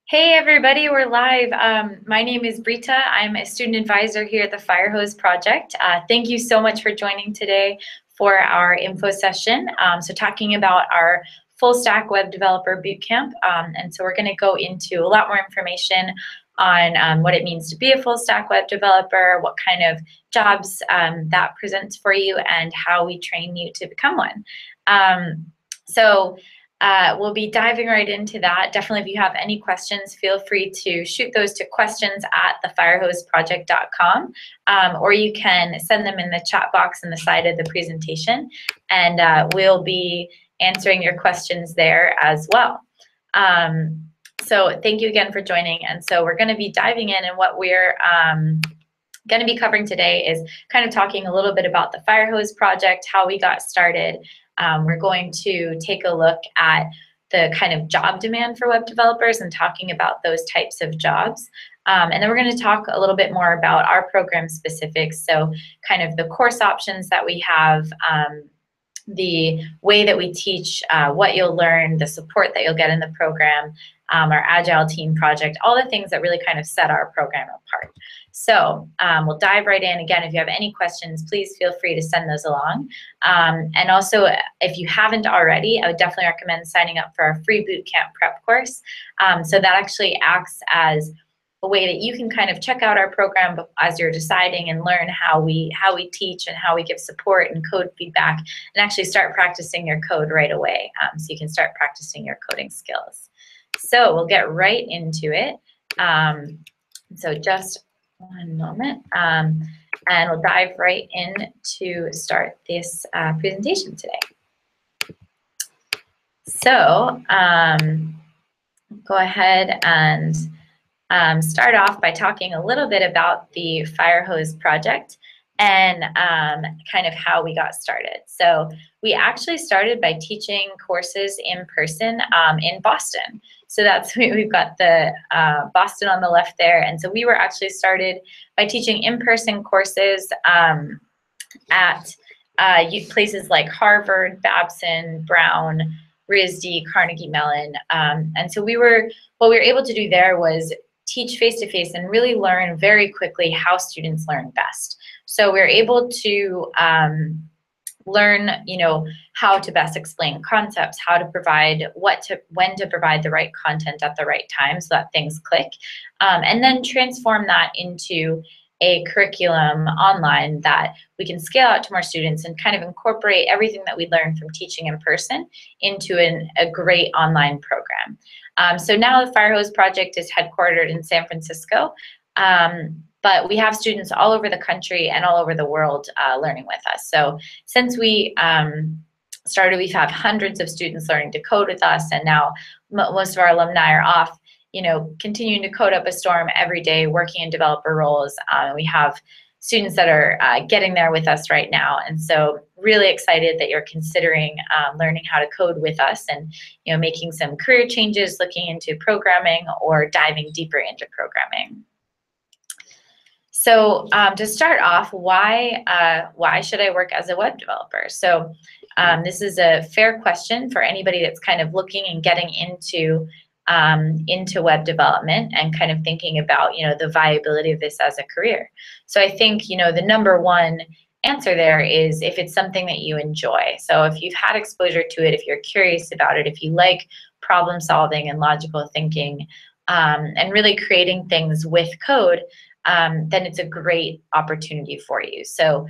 Hey everybody, we're live. My name is Brita. I'm a student advisor here at the Firehose project. Thank you so much for joining today for our info session. So talking about our full stack web developer bootcamp. And so we're going to go into a lot more information on what it means to be a full stack web developer, what kind of jobs that presents for you, and how we train you to become one. We'll be diving right into that. Definitely, if you have any questions, feel free to shoot those to questions@thefirehoseproject.com, or you can send them in the chat box on the side of the presentation, and we'll be answering your questions there as well. So thank you again for joining. And so we're going to be diving in, and what we're going to be covering today is kind of talking a little bit about the Firehose project, how we got started. We're going to take a look at the kind of job demand for web developers and talking about those types of jobs. And then we're going to talk a little bit more about our program specifics, so kind of the course options that we have, the way that we teach, what you'll learn, the support that you'll get in the program, our Agile team project, all the things that really kind of set our program apart. So we'll dive right in. Again, if you have any questions, please feel free to send those along. And also, if you haven't already, I would definitely recommend signing up for our free bootcamp prep course. So that actually acts as a way that you can kind of check out our program as you're deciding and learn how we teach and how we give support and code feedback, and actually start practicing your code right away, so you can start practicing your coding skills. So we'll get right into it. So just one moment, and we'll dive right in to start this presentation today. So go ahead and start off by talking a little bit about the Firehose project and kind of how we got started. So we actually started by teaching courses in person in Boston. So that's, we've got the Boston on the left there. And so we were actually started by teaching in-person courses at places like Harvard, Babson, Brown, RISD, Carnegie Mellon. And so what we were able to do there was teach face-to-face and really learn very quickly how students learn best. So we're able to learn, how to best explain concepts, how to provide when to provide the right content at the right time so that things click, and then transform that into a curriculum online that we can scale out to more students and kind of incorporate everything that we learned from teaching in person into a great online program. So now the Firehose project is headquartered in San Francisco, but we have students all over the country and all over the world learning with us. So since we started, we've had hundreds of students learning to code with us, and now most of our alumni are off, continuing to code up a storm every day, working in developer roles. We have students that are getting there with us right now, and so really excited that you're considering learning how to code with us and making some career changes, looking into programming, or diving deeper into programming. So to start off, why should I work as a web developer? So this is a fair question for anybody that's kind of looking and getting into web development and kind of thinking about the viability of this as a career. So I think the number one answer there is if it's something that you enjoy. So if you've had exposure to it, if you're curious about it, if you like problem solving and logical thinking, and really creating things with code, then it's a great opportunity for you. So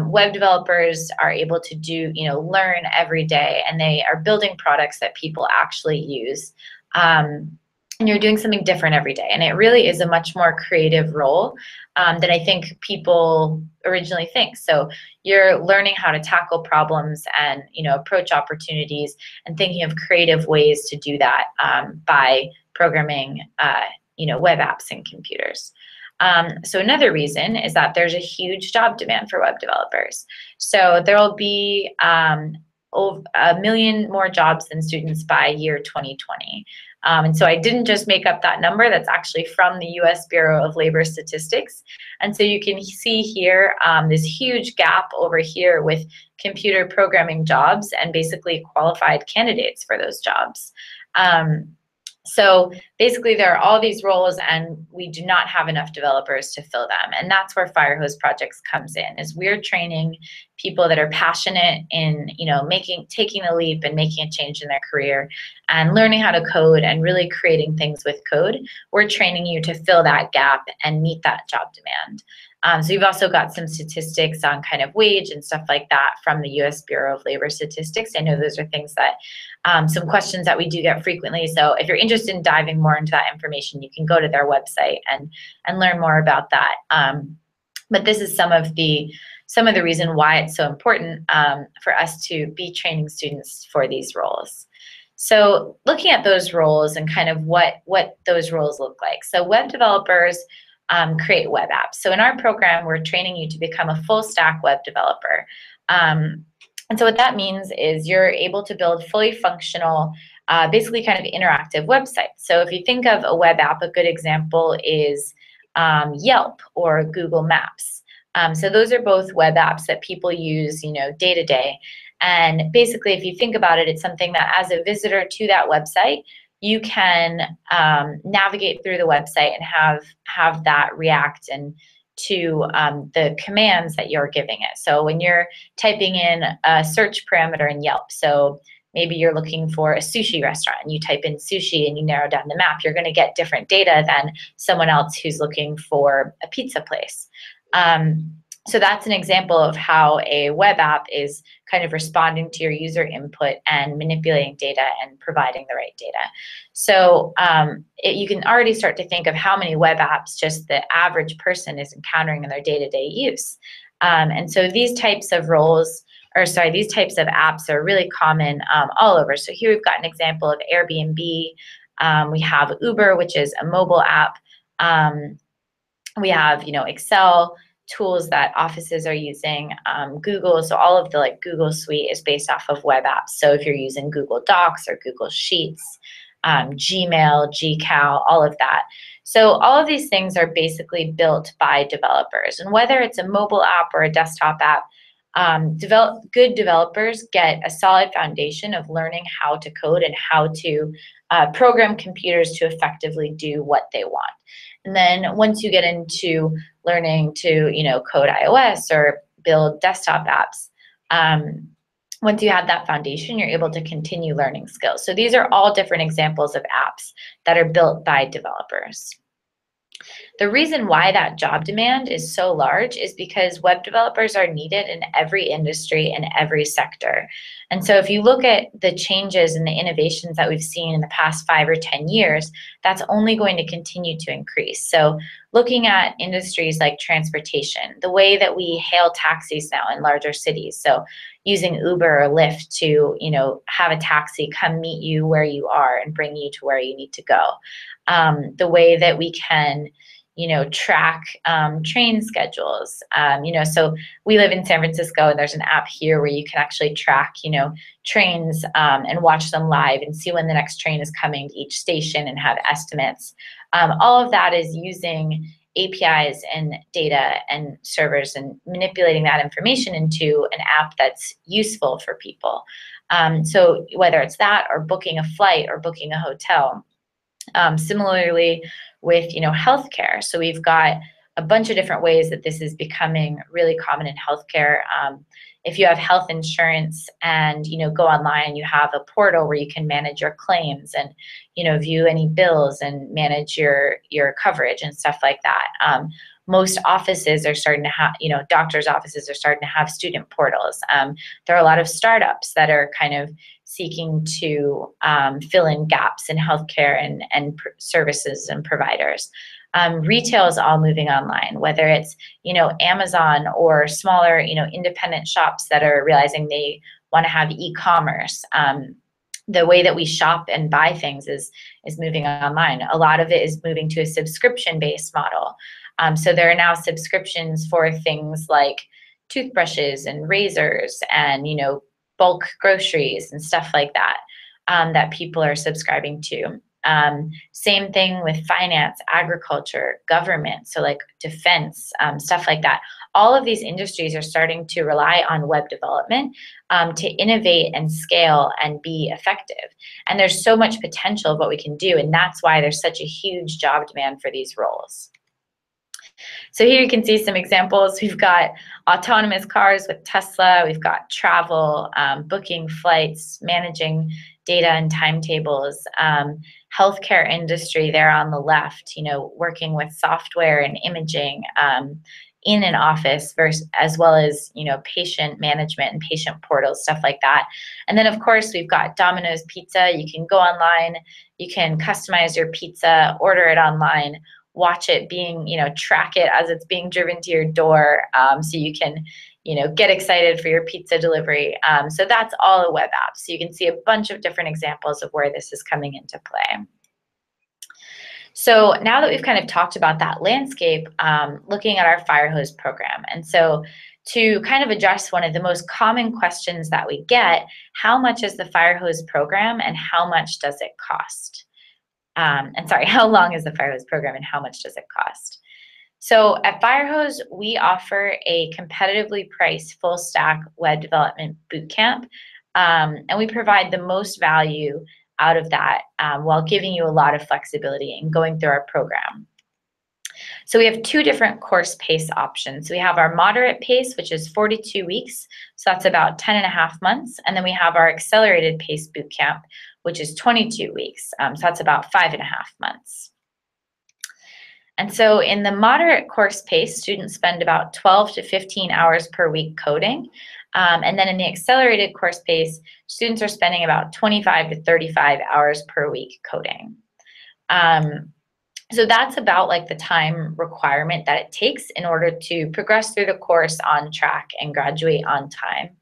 web developers are able to learn every day, and they are building products that people actually use. And you're doing something different every day, and it really is a much more creative role than I think people originally think. So you're learning how to tackle problems and approach opportunities and thinking of creative ways to do that by programming web apps and computers. So another reason is that there's a huge job demand for web developers. So there will be over 1 million more jobs than students by year 2020. And so I didn't just make up that number. That's actually from the US Bureau of Labor Statistics. And so you can see here this huge gap over here with computer programming jobs and basically qualified candidates for those jobs. So basically, there are all these roles, and we do not have enough developers to fill them. And that's where Firehose Projects comes in. Is we're training people that are passionate in, taking the leap and making a change in their career, and learning how to code and really creating things with code. We're training you to fill that gap and meet that job demand. So you've also got some statistics on kind of wage and stuff like that from the U.S. Bureau of Labor Statistics. I know those are things that some questions that we do get frequently. So if you're interested in diving more into that information, you can go to their website and learn more about that. But this is some of the reason why it's so important for us to be training students for these roles. So looking at those roles and kind of what those roles look like. So web developers create web apps. So in our program, we're training you to become a full stack web developer. And so what that means is you're able to build fully functional, basically kind of interactive websites. So if you think of a web app, a good example is Yelp or Google Maps. So those are both web apps that people use, day to day. And basically, if you think about it, it's something that as a visitor to that website, you can navigate through the website and have that react and to the commands that you're giving it. So when you're typing in a search parameter in Yelp, so maybe you're looking for a sushi restaurant and you type in sushi and you narrow down the map, you're going to get different data than someone else who's looking for a pizza place. So that's an example of how a web app is kind of responding to your user input and manipulating data and providing the right data. So you can already start to think of how many web apps just the average person is encountering in their day-to-day use. And so these types of these types of apps are really common all over. So here we've got an example of Airbnb. We have Uber, which is a mobile app. We have, Excel, tools that offices are using, Google. So all of the Google Suite is based off of web apps. So if you're using Google Docs or Google Sheets, Gmail, GCal, all of that. So all of these things are basically built by developers. And whether it's a mobile app or a desktop app, good developers get a solid foundation of learning how to code and how to program computers to effectively do what they want. And then once you get into learning to, code iOS or build desktop apps, once you have that foundation, you're able to continue learning skills. So these are all different examples of apps that are built by developers. The reason why that job demand is so large is because web developers are needed in every industry and every sector. And so if you look at the changes and the innovations that we've seen in the past 5 or 10 years, that's only going to continue to increase. So looking at industries like transportation, the way that we hail taxis now in larger cities, so using Uber or Lyft to, have a taxi come meet you where you are and bring you to where you need to go. The way that we can, track train schedules. So we live in San Francisco, and there's an app here where you can actually track, trains and watch them live and see when the next train is coming to each station and have estimates. All of that is using APIs and data and servers and manipulating that information into an app that's useful for people. So whether it's that or booking a flight or booking a hotel. Similarly with, healthcare. So we've got a bunch of different ways that this is becoming really common in healthcare. If you have health insurance and, go online, you have a portal where you can manage your claims and, view any bills and manage your coverage and stuff like that. Most offices are starting to have, doctors' offices are starting to have student portals. There are a lot of startups that are kind of seeking to fill in gaps in healthcare and services and providers. Retail is all moving online, whether it's, Amazon or smaller, independent shops that are realizing they want to have e-commerce. The way that we shop and buy things is moving online. A lot of it is moving to a subscription-based model. So there are now subscriptions for things like toothbrushes and razors and, bulk groceries and stuff like that, that people are subscribing to. Same thing with finance, agriculture, government, so like defense, stuff like that. All of these industries are starting to rely on web development to innovate and scale and be effective. And there's so much potential of what we can do, and that's why there's such a huge job demand for these roles. So here you can see some examples. We've got autonomous cars with Tesla. We've got travel, booking flights, managing data and timetables, healthcare industry there on the left, working with software and imaging in an office versus, as well as, patient management and patient portals, stuff like that. And then, of course, we've got Domino's Pizza. You can go online, you can customize your pizza, order it online, watch it being, track it as it's being driven to your door, so you can, get excited for your pizza delivery. So that's all a web app. So you can see a bunch of different examples of where this is coming into play. So now that we've kind of talked about that landscape, looking at our Firehose program. And so to kind of address one of the most common questions that we get, how much is the Firehose program and how much does it cost? How long is the Firehose program and how much does it cost? So at Firehose, we offer a competitively priced full stack web development bootcamp, and we provide the most value out of that while giving you a lot of flexibility in going through our program. So we have two different course pace options. We have our moderate pace, which is 42 weeks, so that's about 10 and a half months, and then we have our accelerated pace bootcamp, which is 22 weeks, so that's about 5.5 months. And so in the moderate course pace, students spend about 12 to 15 hours per week coding. And then in the accelerated course pace, students are spending about 25 to 35 hours per week coding. So that's about like the time requirement that it takes in order to progress through the course on track and graduate on time.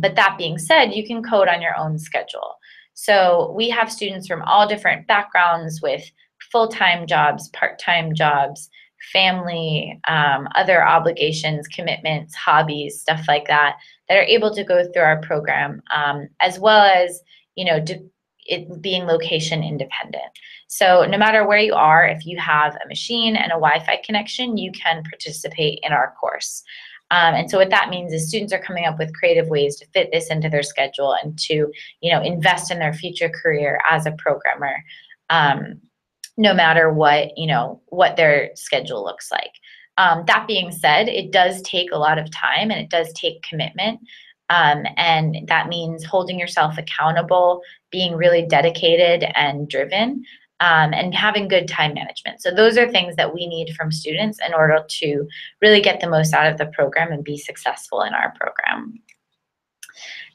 But that being said, you can code on your own schedule. So we have students from all different backgrounds with full-time jobs, part-time jobs, family, other obligations, commitments, hobbies, stuff like that, that are able to go through our program, as well as, it being location independent. So no matter where you are, if you have a machine and a Wi-Fi connection, you can participate in our course. And so what that means is students are coming up with creative ways to fit this into their schedule and to, invest in their future career as a programmer, no matter what their schedule looks like. That being said, it does take a lot of time and it does take commitment. And that means holding yourself accountable, being really dedicated and driven, and having good time management. So those are things that we need from students in order to really get the most out of the program and be successful in our program.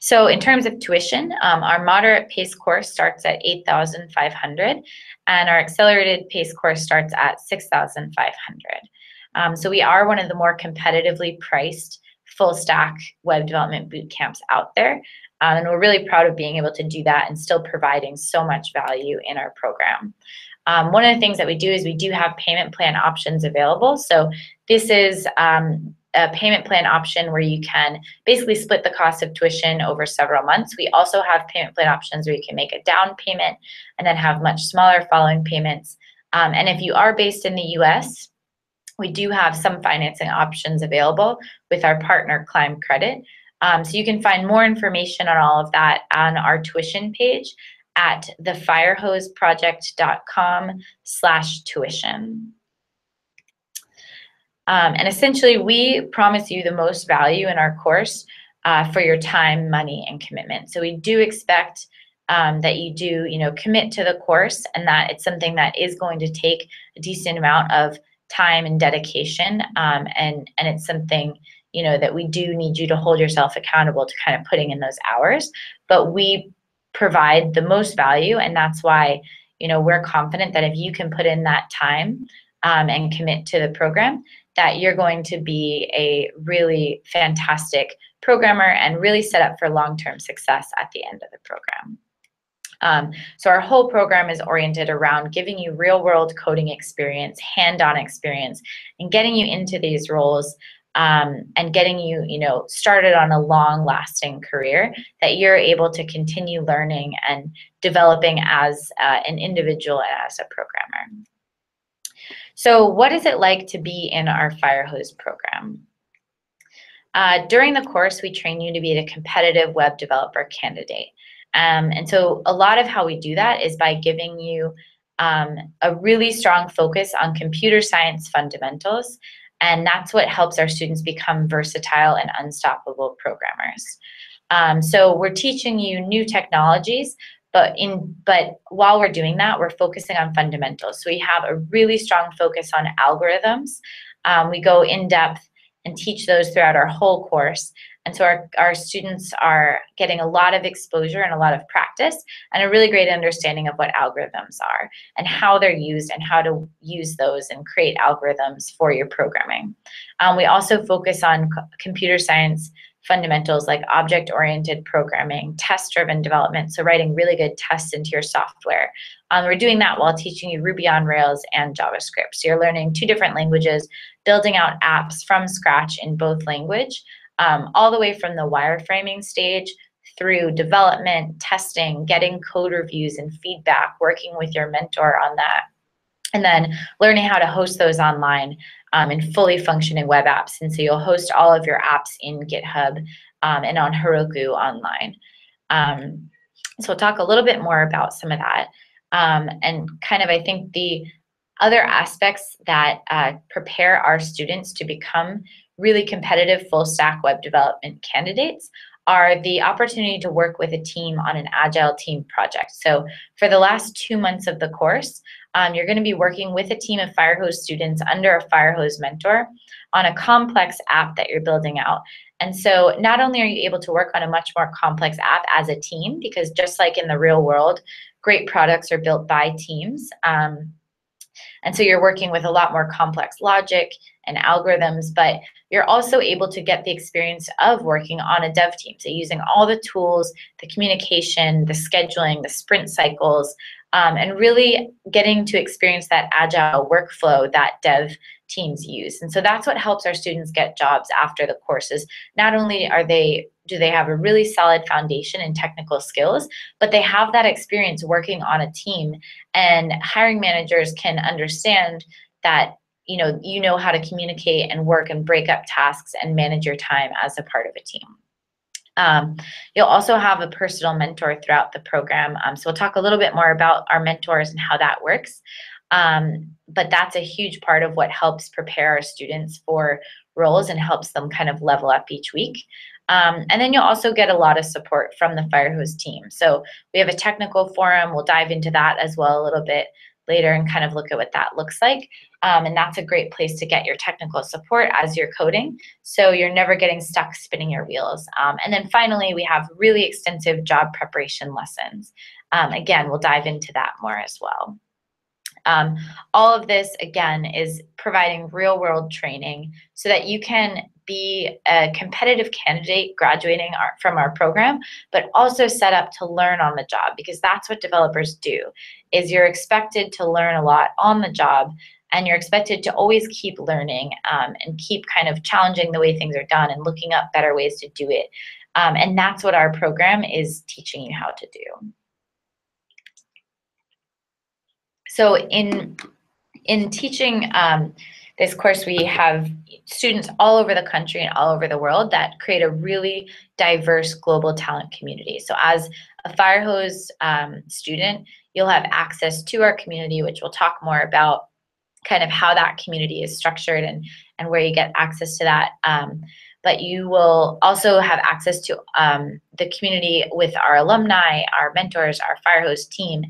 So in terms of tuition, our moderate pace course starts at $8,500 and our accelerated pace course starts at $6,500. So we are one of the more competitively priced full stack web development boot camps out there. And we're really proud of being able to do that and still providing so much value in our program. One of the things that we do is we do have payment plan options available. So this is a payment plan option where you can basically split the cost of tuition over several months. We also have payment plan options where you can make a down payment and then have much smaller following payments. And if you are based in the US, we do have some financing options available with our partner Climb Credit. So you can find more information on all of that on our tuition page at thefirehoseproject.com/tuition. And essentially, we promise you the most value in our course for your time, money, and commitment. So we do expect that you do, commit to the course and that it's something that is going to take a decent amount of time and dedication, and it's something that we do need you to hold yourself accountable to kind of putting in those hours. But we provide the most value, and that's why we're confident that if you can put in that time and commit to the program, that you're going to be a really fantastic programmer and really set up for long-term success at the end of the program. So our whole program is oriented around giving you real-world coding experience, hand-on experience, and getting you into these roles and getting you, started on a long-lasting career that you're able to continue learning and developing as an individual and as a programmer. So what is it like to be in our Firehose program? During the course, we train you to be a competitive web developer candidate. And so a lot of how we do that is by giving you a really strong focus on computer science fundamentals. And that's what helps our students become versatile and unstoppable programmers. So we're teaching you new technologies, but while we're doing that, we're focusing on fundamentals. So we have a really strong focus on algorithms. We go in depth and teach those throughout our whole course. And so our students are getting a lot of exposure and a lot of practice and a really great understanding of what algorithms are and how they're used and how to use those and create algorithms for your programming. We also focus on computer science fundamentals like object-oriented programming, test-driven development, so writing really good tests into your software. We're doing that while teaching you Ruby on Rails and JavaScript. So you're learning 2 different languages, building out apps from scratch in both language, all the way from the wireframing stage through development, testing, getting code reviews and feedback, working with your mentor on that, and then learning how to host those online in fully functioning web apps. And so you'll host all of your apps in GitHub and on Heroku online. So we'll talk a little bit more about some of that. And kind of, I think the other aspects that prepare our students to become really competitive full stack web development candidates are the opportunity to work with a team on an Agile team project. So for the last 2 months of the course, you're going to be working with a team of Firehose students under a Firehose mentor on a complex app that you're building out. And so not only are you able to work on a much more complex app as a team, because just like in the real world, great products are built by teams. And so you're working with a lot more complex logic and algorithms, but you're also able to get the experience of working on a dev team. So using all the tools, the communication, the scheduling, the sprint cycles, and really getting to experience that agile workflow that dev teams use. And so that's what helps our students get jobs after the courses. Not only do they have a really solid foundation in technical skills, but they have that experience working on a team, and hiring managers can understand that you know how to communicate and work and break up tasks and manage your time as a part of a team. You'll also have a personal mentor throughout the program. So we'll talk a little bit more about our mentors and how that works. But that's a huge part of what helps prepare our students for roles and helps them kind of level up each week. And then you'll also get a lot of support from the Firehose team. So we have a technical forum. We'll dive into that as well a little bit later and kind of look at what that looks like. And that's a great place to get your technical support as you're coding, so you're never getting stuck spinning your wheels. And then finally, we have really extensive job preparation lessons. Again, we'll dive into that more as well. All of this, again, is providing real-world training so that you can be a competitive candidate graduating from our program, but also set up to learn on the job, because that's what developers do, is you're expected to learn a lot on the job, and you're expected to always keep learning and keep kind of challenging the way things are done and looking up better ways to do it. And that's what our program is teaching you how to do. So in teaching this course, we have students all over the country and all over the world that create a really diverse global talent community. So as a Firehose student, you'll have access to our community, which we'll talk more about kind of how that community is structured and where you get access to that. But you will also have access to the community with our alumni, our mentors, our Firehose team,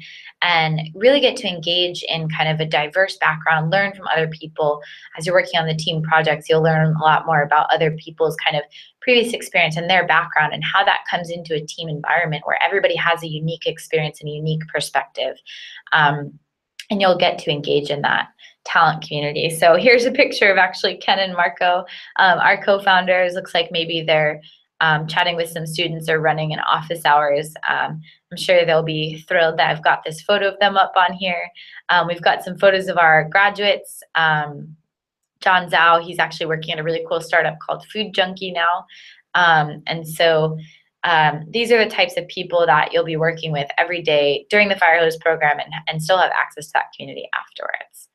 and really get to engage in kind of a diverse background, learn from other people. As you're working on the team projects, you'll learn a lot more about other people's kind of previous experience and their background and how that comes into a team environment where everybody has a unique experience and a unique perspective. And you'll get to engage in that talent community. So here's a picture of actually Ken and Marco, our co-founders. Looks like maybe they're chatting with some students or running in office hours. I'm sure they'll be thrilled that I've got this photo of them up on here. We've got some photos of our graduates John Zhao, he's actually working at a really cool startup called Food Junkie now. And so these are the types of people that you'll be working with every day during the Firehose program and still have access to that community afterwards.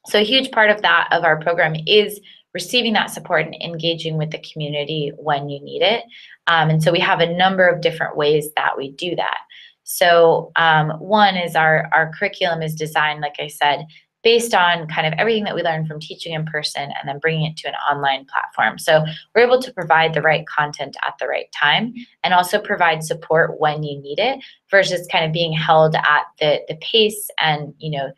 So a huge part of that, of our program, is receiving that support and engaging with the community when you need it. And so we have a number of different ways that we do that. So one is our curriculum is designed, like I said, based on kind of everything that we learn from teaching in person and then bringing it to an online platform. So we're able to provide the right content at the right time and also provide support when you need it versus kind of being held at the pace and, you know,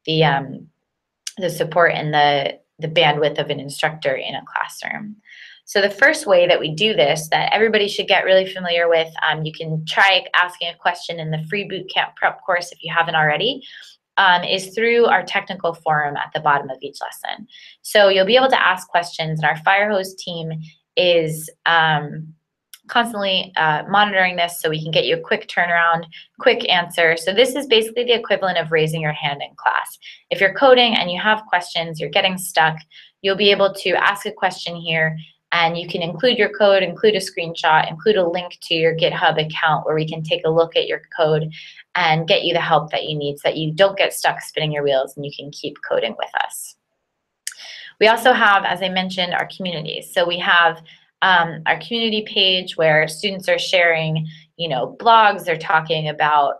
the support and the bandwidth of an instructor in a classroom. So the first way that we do this that everybody should get really familiar with, you can try asking a question in the free bootcamp prep course if you haven't already, is through our technical forum at the bottom of each lesson. So you'll be able to ask questions, and our Firehose team is constantly monitoring this so we can get you a quick turnaround, quick answer. So this is basically the equivalent of raising your hand in class. If you're coding and you have questions, you're getting stuck, you'll be able to ask a question here, and you can include your code, include a screenshot, include a link to your GitHub account where we can take a look at your code and get you the help that you need so that you don't get stuck spinning your wheels and you can keep coding with us. We also have, as I mentioned, our communities. So we have our community page where students are sharing, you know, blogs. They're talking about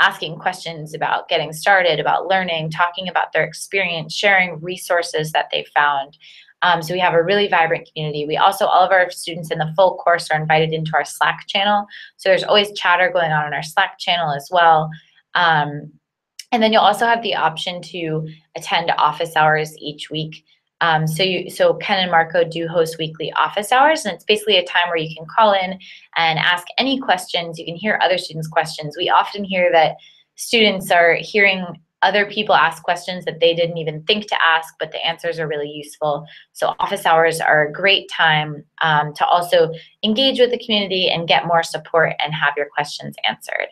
asking questions about getting started, about learning, talking about their experience, sharing resources that they found. So we have a really vibrant community. We also, all of our students in the full course are invited into our Slack channel. So there's always chatter going on in our Slack channel as well. And then you'll also have the option to attend office hours each week. So Ken and Marco do host weekly office hours, and it's basically a time where you can call in and ask any questions. You can hear other students' questions. We often hear that students are hearing other people ask questions that they didn't even think to ask, but the answers are really useful. So office hours are a great time to also engage with the community and get more support and have your questions answered.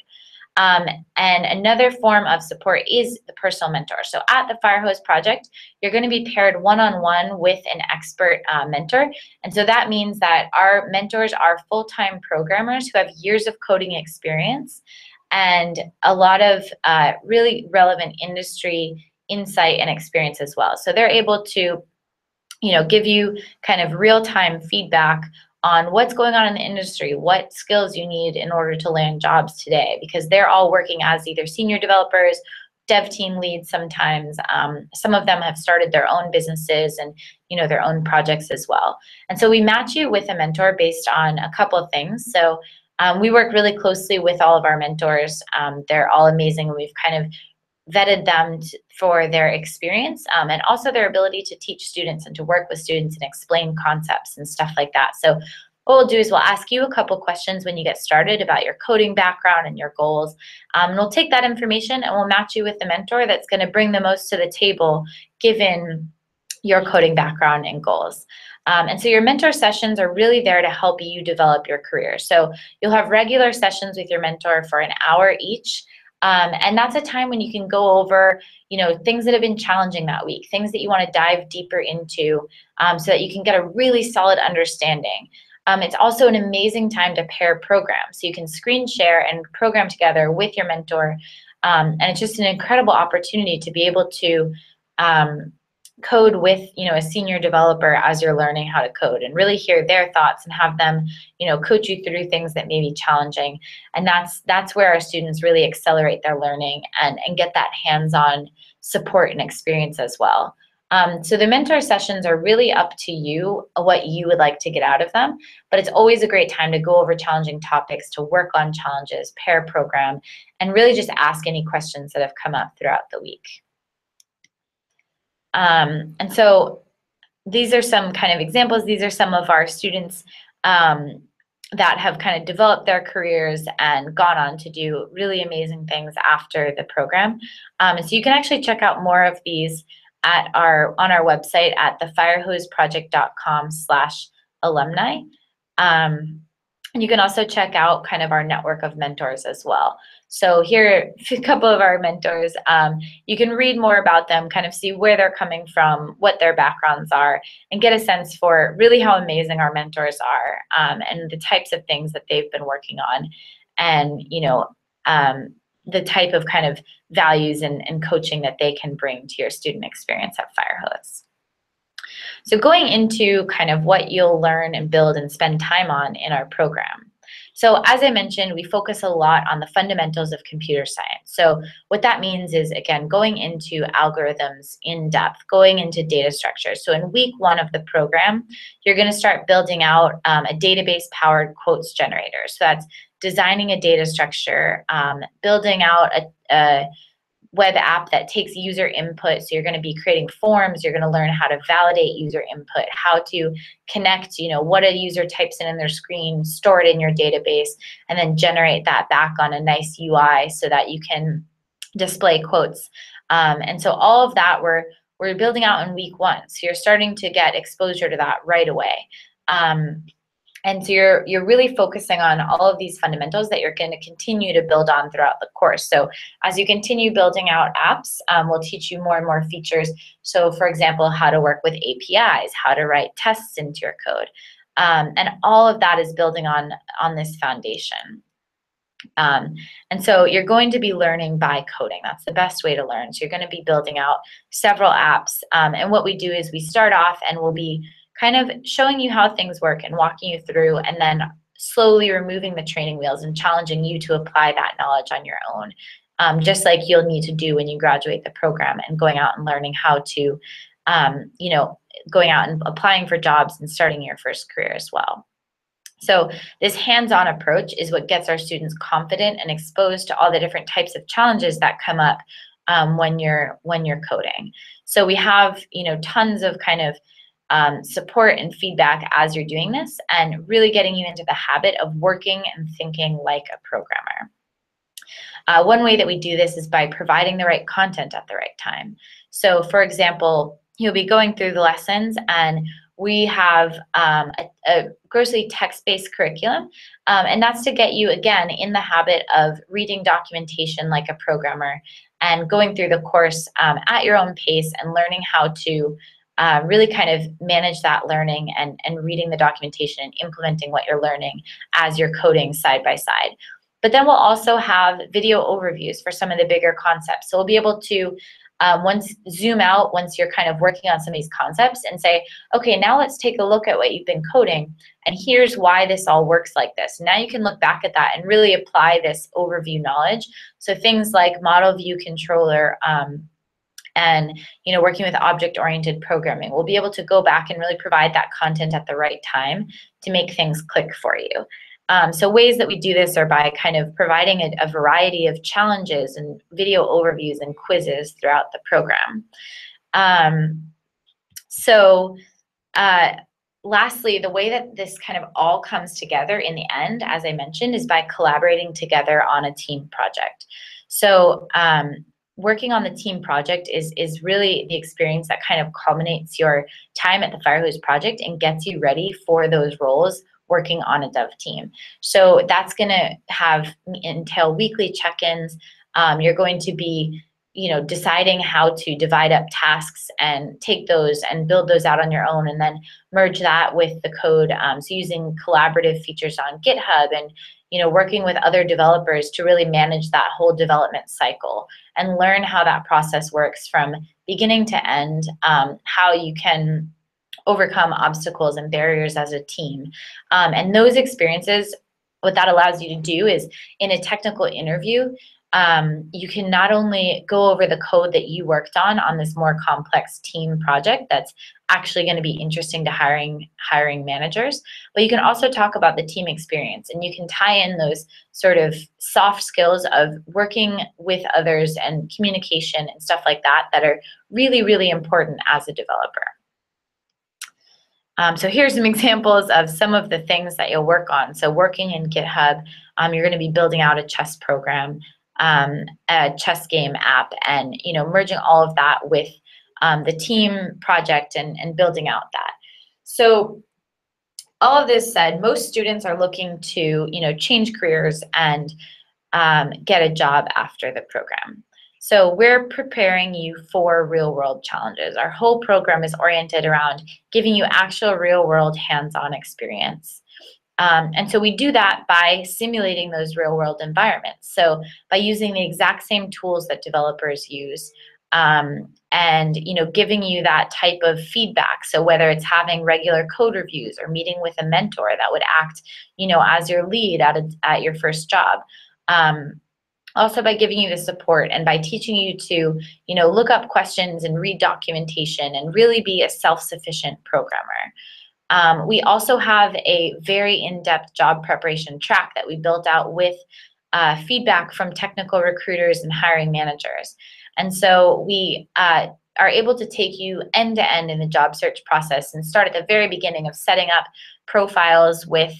And another form of support is the personal mentor. So at the Firehose project, you're going to be paired one-on-one with an expert mentor. And so that means that our mentors are full-time programmers who have years of coding experience and a lot of really relevant industry insight and experience as well. So they're able to, you know, give you kind of real-time feedback on what's going on in the industry, what skills you need in order to land jobs today, because they're all working as either senior developers, dev team leads sometimes. Some of them have started their own businesses and, you know, their own projects as well. And so we match you with a mentor based on a couple of things. So we work really closely with all of our mentors. They're all amazing, and we've kind of vetted them for their experience and also their ability to teach students and to work with students and explain concepts and stuff like that. So what we'll do is we'll ask you a couple questions when you get started about your coding background and your goals. And we'll take that information and we'll match you with the mentor that's going to bring the most to the table given your coding background and goals. And so your mentor sessions are really there to help you develop your career. So you'll have regular sessions with your mentor for an hour each. And that's a time when you can go over, you know, things that have been challenging that week, things that you want to dive deeper into so that you can get a really solid understanding. It's also an amazing time to pair programs. So you can screen share and program together with your mentor. And it's just an incredible opportunity to be able to code with, you know, a senior developer as you're learning how to code and really hear their thoughts and have them, you know, coach you through things that may be challenging. And that's where our students really accelerate their learning and get that hands-on support and experience as well. So the mentor sessions are really up to you, what you would like to get out of them, but it's always a great time to go over challenging topics, to work on challenges, pair program, and really just ask any questions that have come up throughout the week. And so these are some kind of examples. These are some of our students that have kind of developed their careers and gone on to do really amazing things after the program. And so you can actually check out more of these on our website at thefirehoseproject.com/alumni. And you can also check out kind of our network of mentors as well. So here are a couple of our mentors. You can read more about them, kind of see where they're coming from, what their backgrounds are, and get a sense for really how amazing our mentors are, and the types of things that they've been working on, and the type of kind of values and coaching that they can bring to your student experience at Firehose. So going into kind of what you'll learn and build and spend time on in our program. So as I mentioned, we focus a lot on the fundamentals of computer science. So what that means is, again, going into algorithms in depth, going into data structures. So in week 1 of the program, you're going to start building out a database-powered quotes generator. So that's designing a data structure, building out a web app that takes user input. So you're going to be creating forms. You're going to learn how to validate user input, how to connect, what a user types in their screen, store it in your database, and then generate that back on a nice UI so that you can display quotes. And so all of that we're building out in week 1. So you're starting to get exposure to that right away. And so you're really focusing on all of these fundamentals that you're going to continue to build on throughout the course. So as you continue building out apps, we'll teach you more and more features. So for example, how to work with APIs, how to write tests into your code. And all of that is building on this foundation. And so you're going to be learning by coding. That's the best way to learn. So you're going to be building out several apps. And what we do is we start off and we'll be kind of showing you how things work and walking you through, and then slowly removing the training wheels and challenging you to apply that knowledge on your own, just like you'll need to do when you graduate the program and going out and learning how to, going out and applying for jobs and starting your first career as well. So this hands-on approach is what gets our students confident and exposed to all the different types of challenges that come up when you're coding. So we have tons of kind of support and feedback as you're doing this, and really getting you into the habit of working and thinking like a programmer. One way that we do this is by providing the right content at the right time. So for example, you'll be going through the lessons, and we have a grossly text-based curriculum, and that's to get you, again, in the habit of reading documentation like a programmer and going through the course at your own pace and learning how to really kind of manage that learning and reading the documentation and implementing what you're learning as you're coding side by side. But then we'll also have video overviews for some of the bigger concepts. So we'll be able to zoom out once you're kind of working on some of these concepts and say, okay, now let's take a look at what you've been coding, and here's why this all works like this. Now you can look back at that and really apply this overview knowledge. So things like model view controller, and working with object-oriented programming. We'll be able to go back and really provide that content at the right time to make things click for you. So ways that we do this are by kind of providing a variety of challenges and video overviews and quizzes throughout the program. Lastly, the way that this kind of all comes together in the end, as I mentioned, is by collaborating together on a team project. So working on the team project is really the experience that kind of culminates your time at the Firehose project and gets you ready for those roles working on a dev team. So that's going to entail weekly check-ins. You're going to be deciding how to divide up tasks and take those and build those out on your own, and then merge that with the code. So using collaborative features on GitHub and working with other developers to really manage that whole development cycle and learn how that process works from beginning to end, how you can overcome obstacles and barriers as a team. And those experiences, what that allows you to do is in a technical interview, you can not only go over the code that you worked on this more complex team project that's actually going to be interesting to hiring managers, but you can also talk about the team experience, and you can tie in those sort of soft skills of working with others and communication and stuff like that that are really, really important as a developer. So here's some examples of some of the things that you'll work on. So working in GitHub, you're going to be building out a chess program, a chess game app, and merging all of that with the team project and building out that. So all of this said, most students are looking to change careers and get a job after the program. So we're preparing you for real-world challenges. Our whole program is oriented around giving you actual real-world hands-on experience. And so we do that by simulating those real-world environments. So by using the exact same tools that developers use, and giving you that type of feedback. So whether it's having regular code reviews or meeting with a mentor that would act, as your lead at your first job. Also by giving you the support and by teaching you to, look up questions and read documentation and really be a self-sufficient programmer. We also have a very in-depth job preparation track that we built out with feedback from technical recruiters and hiring managers. And so we are able to take you end to end in the job search process and start at the very beginning of setting up profiles with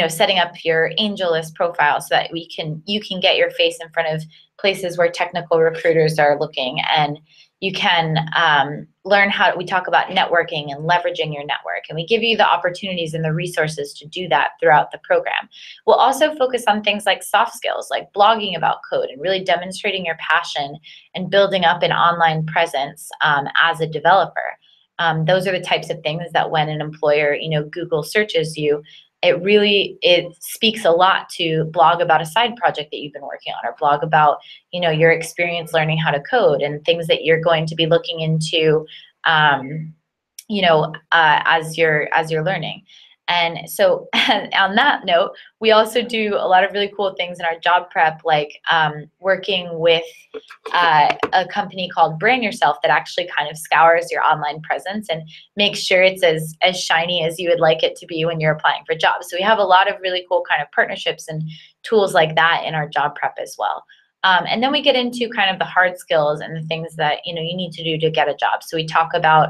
setting up your AngelList profile so that you can get your face in front of places where technical recruiters are looking, and you can learn how we talk about networking and leveraging your network, and we give you the opportunities and the resources to do that throughout the program. We'll also focus on things like soft skills, like blogging about code and really demonstrating your passion and building up an online presence as a developer. Those are the types of things that when an employer, Google searches you, it speaks a lot to blog about a side project that you've been working on, or blog about, your experience learning how to code and things that you're going to be looking into, as you're learning. And so on that note, we also do a lot of really cool things in our job prep, like working with a company called Brand Yourself that actually kind of scours your online presence and makes sure it's as shiny as you would like it to be when you're applying for jobs. So we have a lot of really cool kind of partnerships and tools like that in our job prep as well. And then we get into kind of the hard skills and the things that you need to do to get a job. So we talk about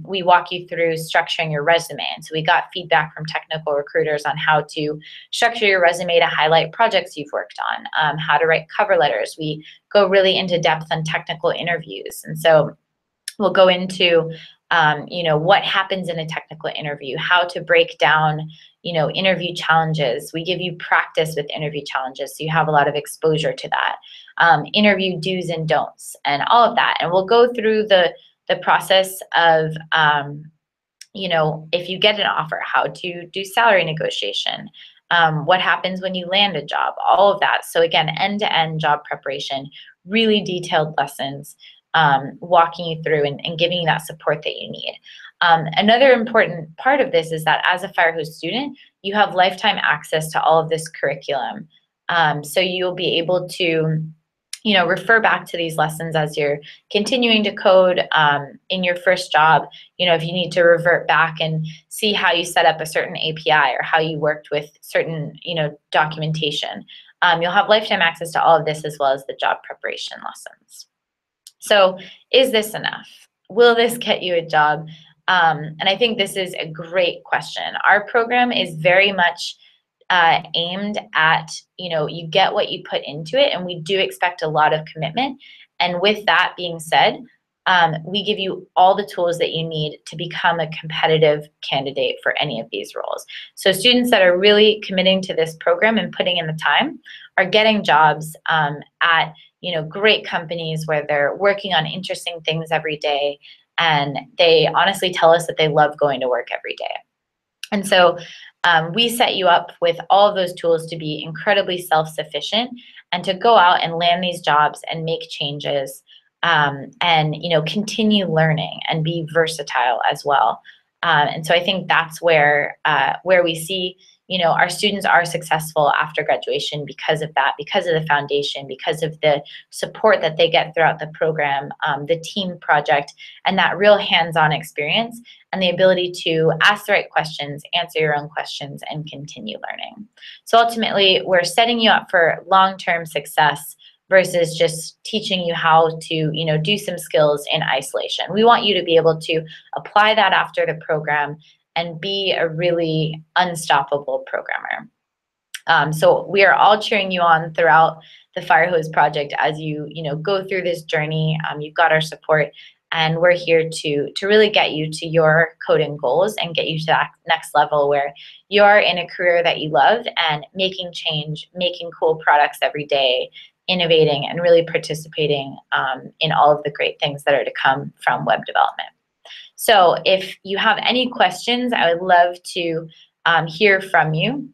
we walk you through structuring your resume. And so we got feedback from technical recruiters on how to structure your resume to highlight projects you've worked on, how to write cover letters. We go really into depth on technical interviews. And so we'll go into, what happens in a technical interview, how to break down, interview challenges. We give you practice with interview challenges, so you have a lot of exposure to that. Interview do's and don'ts and all of that. And we'll go through the process of, if you get an offer, how to do salary negotiation, what happens when you land a job, all of that. So again, end-to-end job preparation, really detailed lessons, walking you through and giving you that support that you need. Another important part of this is that as a Firehose student, you have lifetime access to all of this curriculum. So you'll be able to refer back to these lessons as you're continuing to code in your first job. If you need to revert back and see how you set up a certain API or how you worked with certain, documentation, you'll have lifetime access to all of this as well as the job preparation lessons. So is this enough? Will this get you a job? And I think this is a great question. Our program is very much aimed at, you get what you put into it, and we do expect a lot of commitment. And with that being said, we give you all the tools that you need to become a competitive candidate for any of these roles. So students that are really committing to this program and putting in the time are getting jobs at great companies where they're working on interesting things every day, and they honestly tell us that they love going to work every day. And so we set you up with all of those tools to be incredibly self-sufficient and to go out and land these jobs and make changes, and continue learning and be versatile as well. And so I think that's where we see our students are successful after graduation because of that, because of the foundation, because of the support that they get throughout the program, the team project, and that real hands-on experience, and the ability to ask the right questions, answer your own questions, and continue learning. So ultimately, we're setting you up for long-term success versus just teaching you how to, do some skills in isolation. We want you to be able to apply that after the program and be a really unstoppable programmer. So we are all cheering you on throughout the Firehose project as you, go through this journey. You've got our support, And we're here to really get you to your coding goals and get you to that next level where you're in a career that you love and making change, making cool products every day, innovating, and really participating in all of the great things that are to come from web development. So if you have any questions, I would love to hear from you.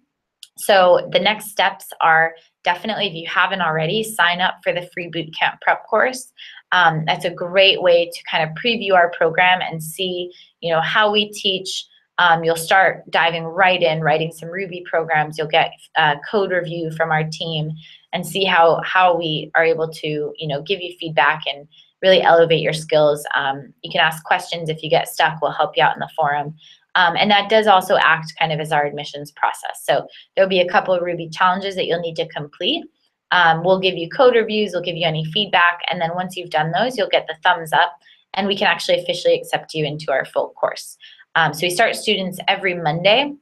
So the next steps are definitely, if you haven't already, sign up for the free bootcamp prep course. That's a great way to kind of preview our program and see, how we teach. You'll start diving right in, writing some Ruby programs. You'll get code review from our team and see how we are able to, give you feedback and really elevate your skills. You can ask questions if you get stuck. We'll help you out in the forum. And that does also act kind of as our admissions process. So there'll be a couple of Ruby challenges that you'll need to complete. We'll give you code reviews, we'll give you any feedback, and then once you've done those, you'll get the thumbs up, and we can actually officially accept you into our full course. So we start students every Monday,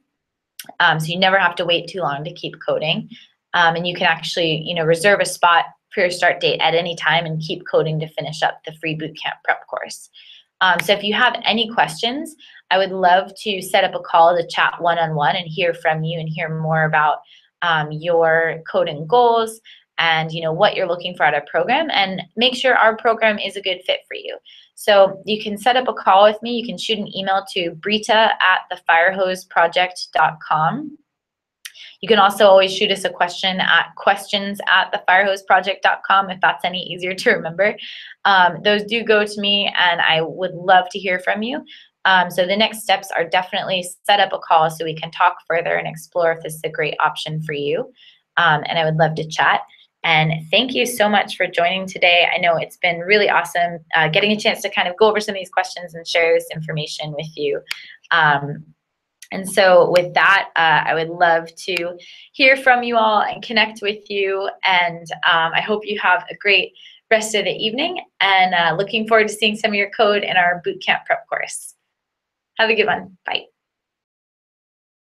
so you never have to wait too long to keep coding. And you can actually, reserve a spot for your start date at any time and keep coding to finish up the free bootcamp prep course. So if you have any questions, I would love to set up a call to chat one-on-one and hear from you and hear more about your coding goals and what you're looking for out of a program, and make sure our program is a good fit for you. So you can set up a call with me. You can shoot an email to brita@thefirehoseproject.com. You can also always shoot us a question at questions@thefirehoseproject.com if that's any easier to remember. Those do go to me, and I would love to hear from you. So the next steps are definitely set up a call so we can talk further and explore if this is a great option for you. And I would love to chat. And thank you so much for joining today. I know it's been really awesome getting a chance to kind of go over some of these questions and share this information with you. And so with that, I would love to hear from you all and connect with you. And I hope you have a great rest of the evening, and looking forward to seeing some of your code in our bootcamp prep course. Have a good one. Bye.